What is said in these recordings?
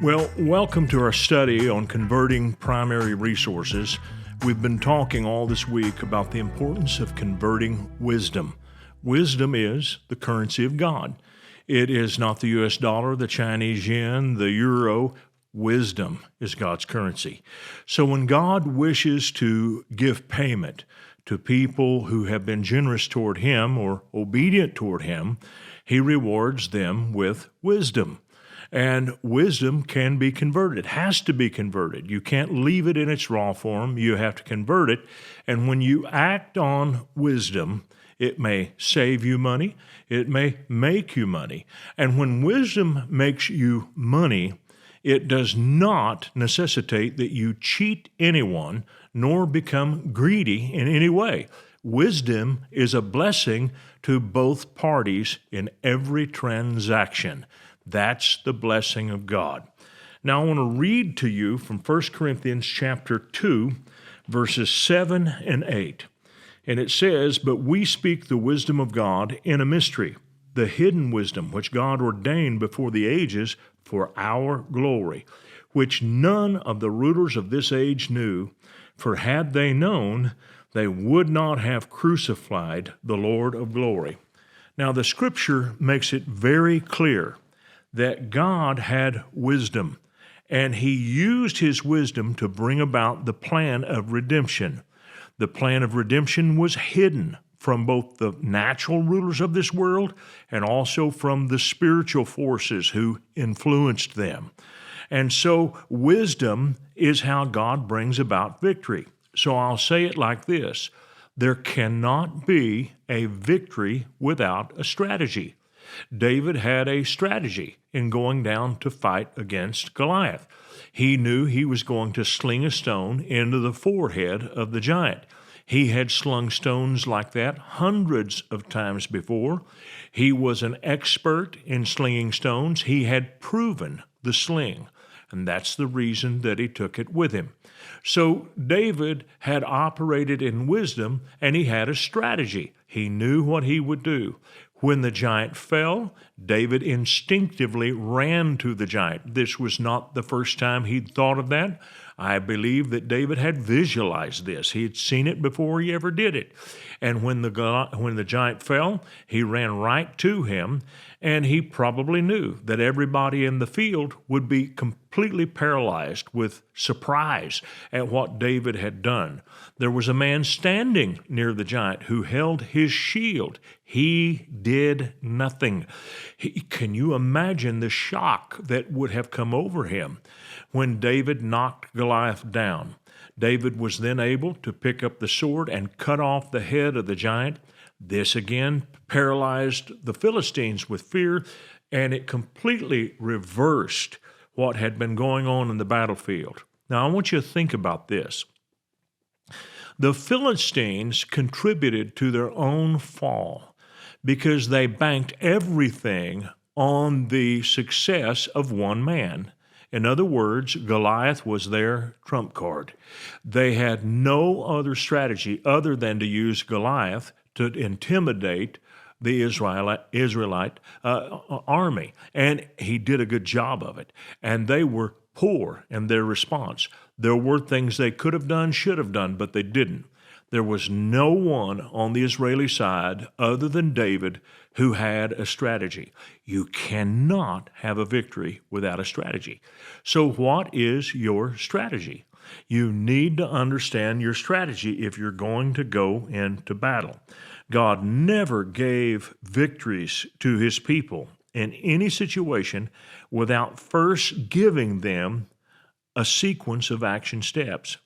Well, welcome to our study on converting primary resources. We've been talking all this week about the importance of converting wisdom. Wisdom is the currency of God. It is not the US dollar, the Chinese yen, the euro. Wisdom is God's currency. So when God wishes to give payment to people who have been generous toward Him or obedient toward Him, He rewards them with wisdom. And wisdom can be converted. It has to be converted. You can't leave it in its raw form. You have to convert it. And when you act on wisdom, it may save you money. It may make you money. And when wisdom makes you money, it does not necessitate that you cheat anyone nor become greedy in any way. Wisdom is a blessing to both parties in every transaction. That's the blessing of God. Now I want to read to you from 1 Corinthians chapter 2, verses 7 and 8. And it says, "But we speak the wisdom of God in a mystery, the hidden wisdom which God ordained before the ages for our glory, which none of the rulers of this age knew, for had they known, they would not have crucified the Lord of glory." Now the scripture makes it very clear that God had wisdom, and He used His wisdom to bring about the plan of redemption. The plan of redemption was hidden from both the natural rulers of this world and also from the spiritual forces who influenced them. And so wisdom is how God brings about victory. So I'll say it like this: there cannot be a victory without a strategy. David had a strategy in going down to fight against Goliath. He knew he was going to sling a stone into the forehead of the giant. He had slung stones like that hundreds of times before. He was an expert in slinging stones. He had proven the sling, and that's the reason that he took it with him. So David had operated in wisdom, and he had a strategy. He knew what he would do. When the giant fell, David instinctively ran to the giant. This was not the first time he'd thought of that. I believe that David had visualized this. He had seen it before he ever did it. And when the giant fell, he ran right to him, and he probably knew that everybody in the field would be completely paralyzed with surprise at what David had done. There was a man standing near the giant who held his shield. He did nothing. Can you imagine the shock that would have come over him when David knocked Goliath down? David was then able to pick up the sword and cut off the head of the giant. This again paralyzed the Philistines with fear, and it completely reversed what had been going on in the battlefield. Now, I want you to think about this. The Philistines contributed to their own fall because they banked everything on the success of one man. In other words, Goliath was their trump card. They had no other strategy other than to use Goliath to intimidate the Israelite army. And he did a good job of it. And they were poor in their response. There were things they could have done, should have done, but they didn't. There was no one on the Israeli side other than David who had a strategy. You cannot have a victory without a strategy. So what is your strategy? You need to understand your strategy if you're going to go into battle. God never gave victories to His people in any situation without first giving them a sequence of action steps.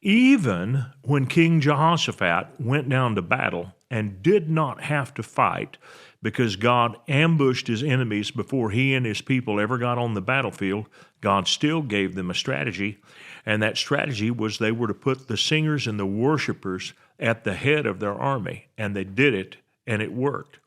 Even when King Jehoshaphat went down to battle and did not have to fight because God ambushed his enemies before he and his people ever got on the battlefield, God still gave them a strategy, and that strategy was they were to put the singers and the worshipers at the head of their army, and they did it, and it worked.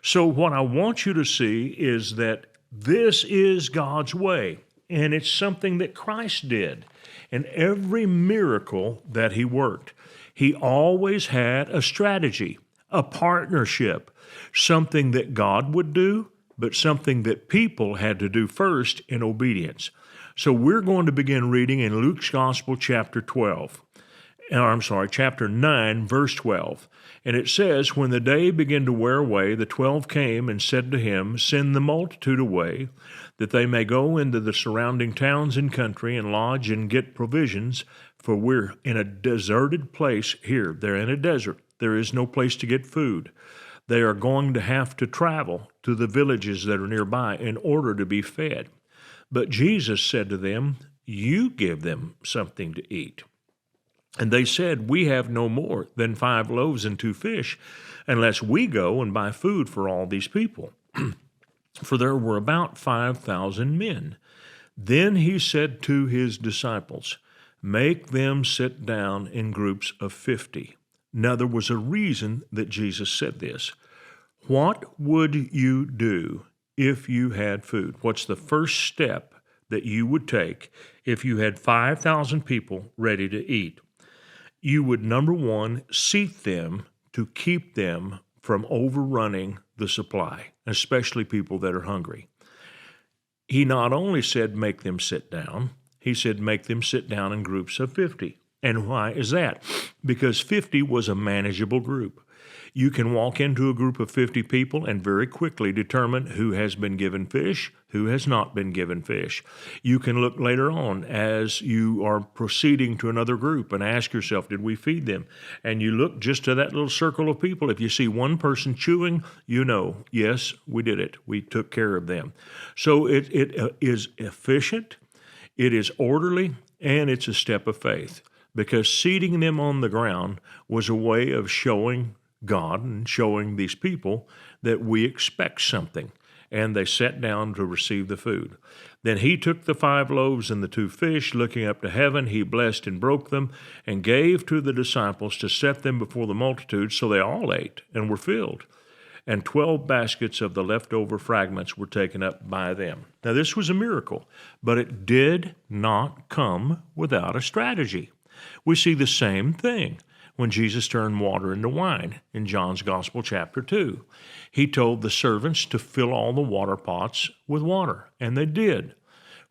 So what I want you to see is that this is God's way, and it's something that Christ did. In every miracle that He worked, He always had a strategy, a partnership, something that God would do, but something that people had to do first in obedience. So we're going to begin reading in Luke's Gospel, chapter 9, verse 12. And it says, "When the day began to wear away, the 12 came and said to him, 'Send the multitude away, that they may go into the surrounding towns and country and lodge and get provisions, for we're in a deserted place here.'" They're in a desert. There is no place to get food. They are going to have to travel to the villages that are nearby in order to be fed. But Jesus said to them, "You give them something to eat." And they said, "We have no more than 5 loaves and 2 fish, unless we go and buy food for all these people." For there were about 5,000 men. Then he said to his disciples, "Make them sit down in groups of 50. Now there was a reason that Jesus said this. What would you do if you had food? What's the first step that you would take if you had 5,000 people ready to eat? You would, number one, seat them to keep them from overrunning the supply, especially people that are hungry. He not only said make them sit down, he said make them sit down in groups of 50. And why is that? Because 50 was a manageable group. You can walk into a group of 50 people and very quickly determine who has been given fish, who has not been given fish. You can look later on as you are proceeding to another group and ask yourself, did we feed them? And you look just to that little circle of people. If you see one person chewing, you know, yes, we did it. We took care of them. So it is efficient, it is orderly, and it's a step of faith, because seating them on the ground was a way of showing God and showing these people that we expect something. And they sat down to receive the food. Then he took the 5 loaves and the 2 fish, looking up to heaven, he blessed and broke them, and gave to the disciples to set them before the multitude. So they all ate and were filled. And 12 baskets of the leftover fragments were taken up by them. Now this was a miracle, but it did not come without a strategy. We see the same thing when Jesus turned water into wine in John's Gospel, chapter 2. He told the servants to fill all the water pots with water, and they did.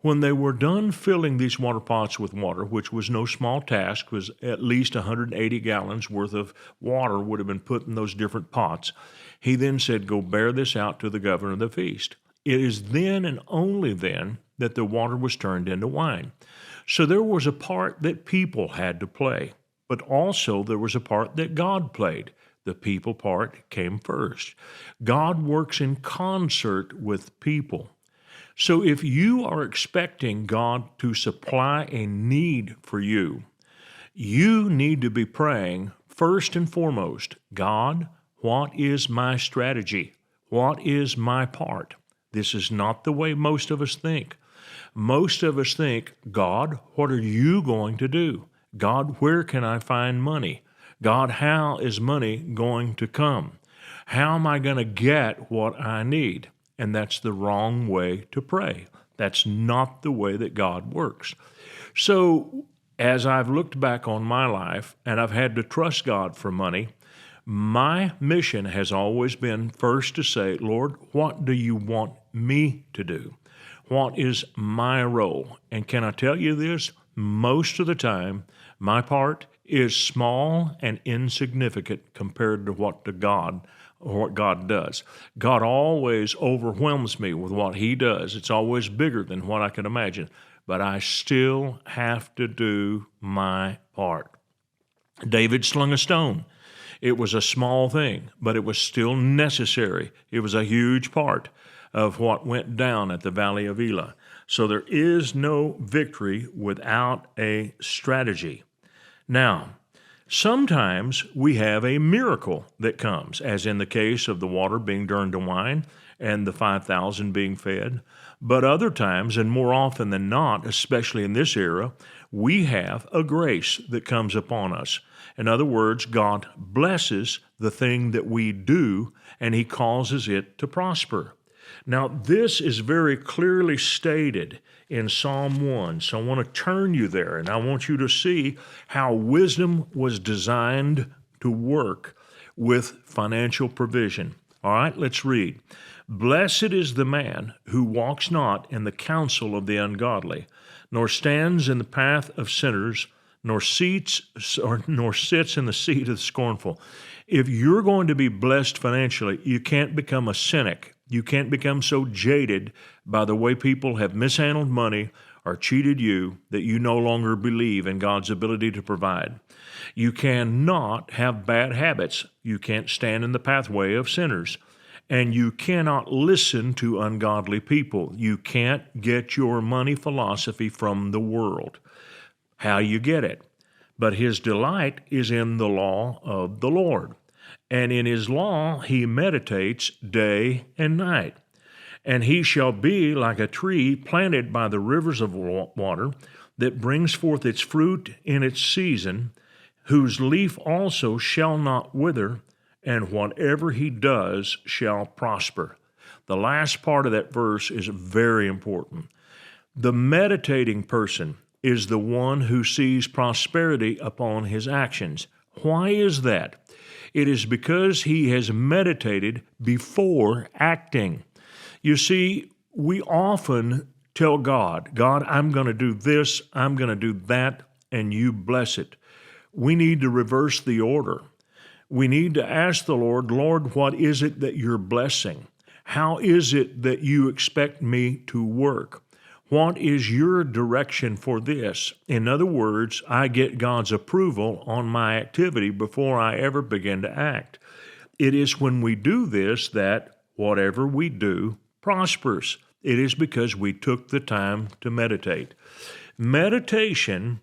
When they were done filling these water pots with water, which was no small task, was at least 180 gallons worth of water would have been put in those different pots, he then said, "Go bear this out to the governor of the feast." It is then and only then that the water was turned into wine. So there was a part that people had to play. But also there was a part that God played. The people part came first. God works in concert with people. So if you are expecting God to supply a need for you, you need to be praying first and foremost, God, what is my strategy? What is my part? This is not the way most of us think. Most of us think, God, what are you going to do? God, where can I find money? God, how is money going to come? How am I going to get what I need? And that's the wrong way to pray. That's not the way that God works. So as I've looked back on my life and I've had to trust God for money, my mission has always been first to say, Lord, what do you want me to do? What is my role? And can I tell you this? Most of the time, my part is small and insignificant compared to what God does. God always overwhelms me with what he does. It's always bigger than what I can imagine. But I still have to do my part. David slung a stone. It was a small thing, but it was still necessary. It was a huge part of what went down at the Valley of Elah. So there is no victory without a strategy. Now, sometimes we have a miracle that comes, as in the case of the water being turned to wine and the 5,000 being fed. But other times, and more often than not, especially in this era, we have a grace that comes upon us. In other words, God blesses the thing that we do, and he causes it to prosper. Now, this is very clearly stated in Psalm 1, so I want to turn you there, and I want you to see how wisdom was designed to work with financial provision. All right, let's read. Blessed is the man who walks not in the counsel of the ungodly, nor stands in the path of sinners, nor sits in the seat of the scornful. If you're going to be blessed financially, you can't become a cynic. You can't become so jaded by the way people have mishandled money or cheated you that you no longer believe in God's ability to provide. You cannot have bad habits. You can't stand in the pathway of sinners. And you cannot listen to ungodly people. You can't get your money philosophy from the world. How you get it? But his delight is in the law of the Lord. And in his law he meditates day and night. And he shall be like a tree planted by the rivers of water that brings forth its fruit in its season, whose leaf also shall not wither, and whatever he does shall prosper. The last part of that verse is very important. The meditating person is the one who sees prosperity upon his actions. Why is that? It is because he has meditated before acting. You see, we often tell God, I'm going to do this, I'm going to do that, and you bless it. We need to reverse the order. We need to ask the Lord, what is it that you're blessing? How is it that you expect me to work? What is your direction for this? In other words, I get God's approval on my activity before I ever begin to act. It is when we do this that whatever we do prospers. It is because we took the time to meditate. Meditation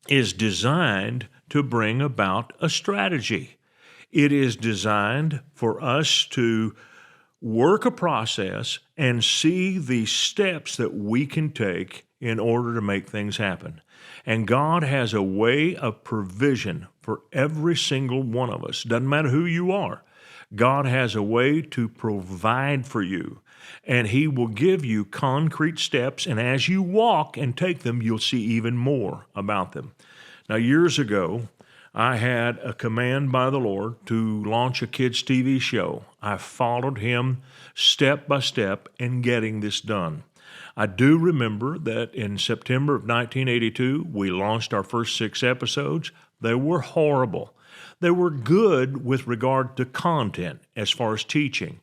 is designed to bring about a strategy. It is designed for us to work a process and see the steps that we can take in order to make things happen. And God has a way of provision for every single one of us. Doesn't matter who you are. God has a way to provide for you, and He will give you concrete steps, and as you walk and take them, you'll see even more about them. Now, years ago, I had a command by the Lord to launch a kids' TV show. I followed Him step by step in getting this done. I do remember that in September of 1982, we launched our first 6 episodes. They were horrible. They were good with regard to content as far as teaching.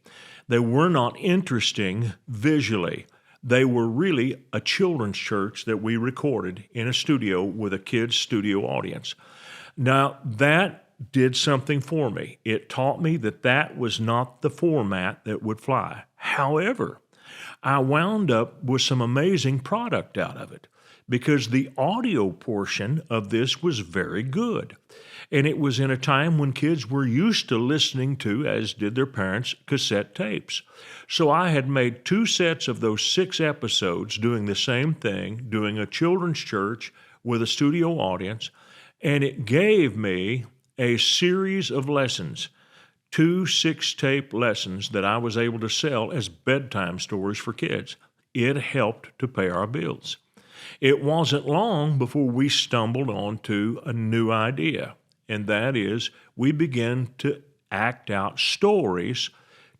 They were not interesting visually. They were really a children's church that we recorded in a studio with a kids' studio audience. Now, that did something for me. It taught me that that was not the format that would fly. However, I wound up with some amazing product out of it because the audio portion of this was very good. And it was in a time when kids were used to listening to, as did their parents, cassette tapes. So I had made 2 sets of those 6 episodes doing the same thing, doing a children's church with a studio audience, and it gave me a series of lessons, 2 6-tape lessons that I was able to sell as bedtime stories for kids. It helped to pay our bills. It wasn't long before we stumbled onto a new idea, and that is we began to act out stories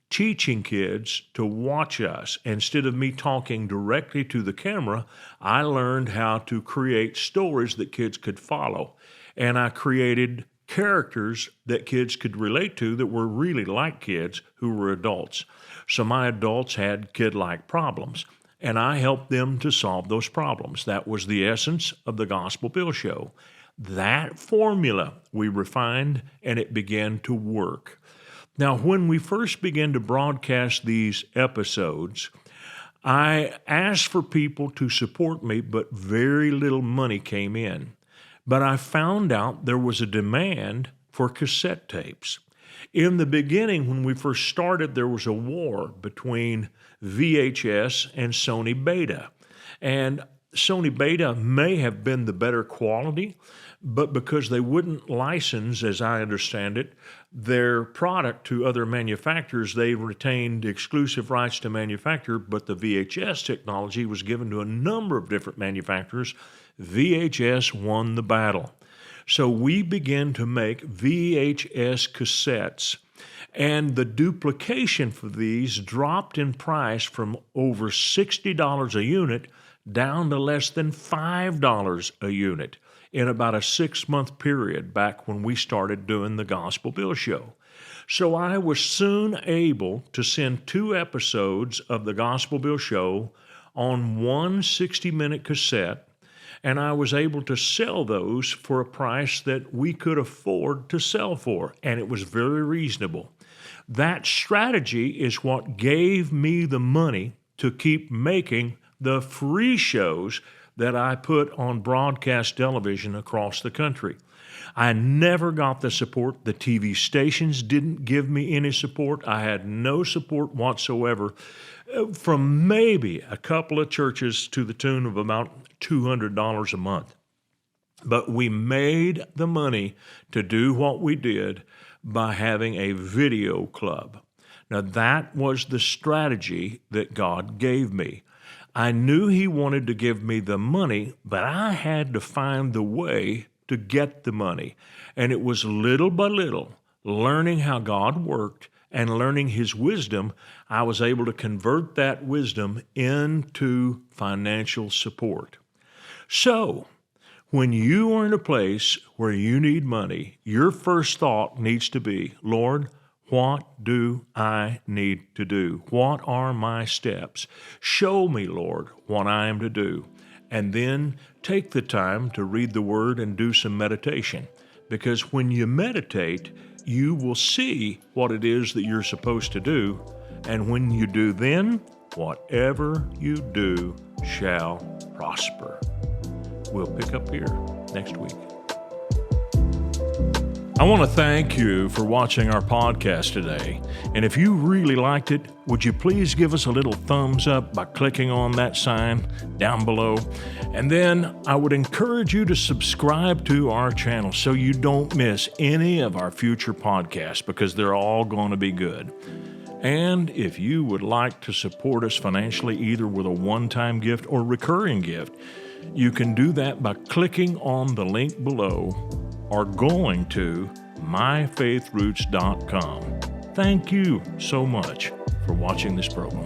teaching kids to watch us. Instead of me talking directly to the camera, I learned how to create stories that kids could follow. And I created characters that kids could relate to that were really like kids who were adults. So my adults had kid-like problems, and I helped them to solve those problems. That was the essence of the Gospel Bill Show. That formula we refined, and it began to work. Now, when we first began to broadcast these episodes, I asked for people to support me, but very little money came in. But I found out there was a demand for cassette tapes. In the beginning, when we first started, there was a war between VHS and Sony Beta. And Sony Beta may have been the better quality, but because they wouldn't license, as I understand it, their product to other manufacturers, they retained exclusive rights to manufacture, but the VHS technology was given to a number of different manufacturers. VHS won the battle. So we began to make VHS cassettes, and the duplication for these dropped in price from over $60 a unit down to less than $5 a unit in about a 6-month period back when we started doing the Gospel Bill Show. So I was soon able to send 2 episodes of the Gospel Bill Show on one 60-minute cassette, and I was able to sell those for a price that we could afford to sell for, and it was very reasonable. That strategy is what gave me the money to keep making the free shows that I put on broadcast television across the country. I never got the support. The TV stations didn't give me any support. I had no support whatsoever from maybe a couple of churches to the tune of about $200 a month. But we made the money to do what we did by having a video club. Now, that was the strategy that God gave me. I knew He wanted to give me the money, but I had to find the way to get the money. And it was little by little, learning how God worked and learning His wisdom, I was able to convert that wisdom into financial support. So, when you are in a place where you need money, your first thought needs to be, Lord, what do I need to do? What are my steps? Show me, Lord, what I am to do. And then take the time to read the Word and do some meditation. Because when you meditate, you will see what it is that you're supposed to do. And when you do then, whatever you do shall prosper. We'll pick up here next week. I want to thank you for watching our podcast today. And if you really liked it, would you please give us a little thumbs up by clicking on that sign down below? And then I would encourage you to subscribe to our channel so you don't miss any of our future podcasts, because they're all going to be good. And if you would like to support us financially, either with a one-time gift or recurring gift, you can do that by clicking on the link below or going to myfaithroots.com. Thank you so much for watching this program.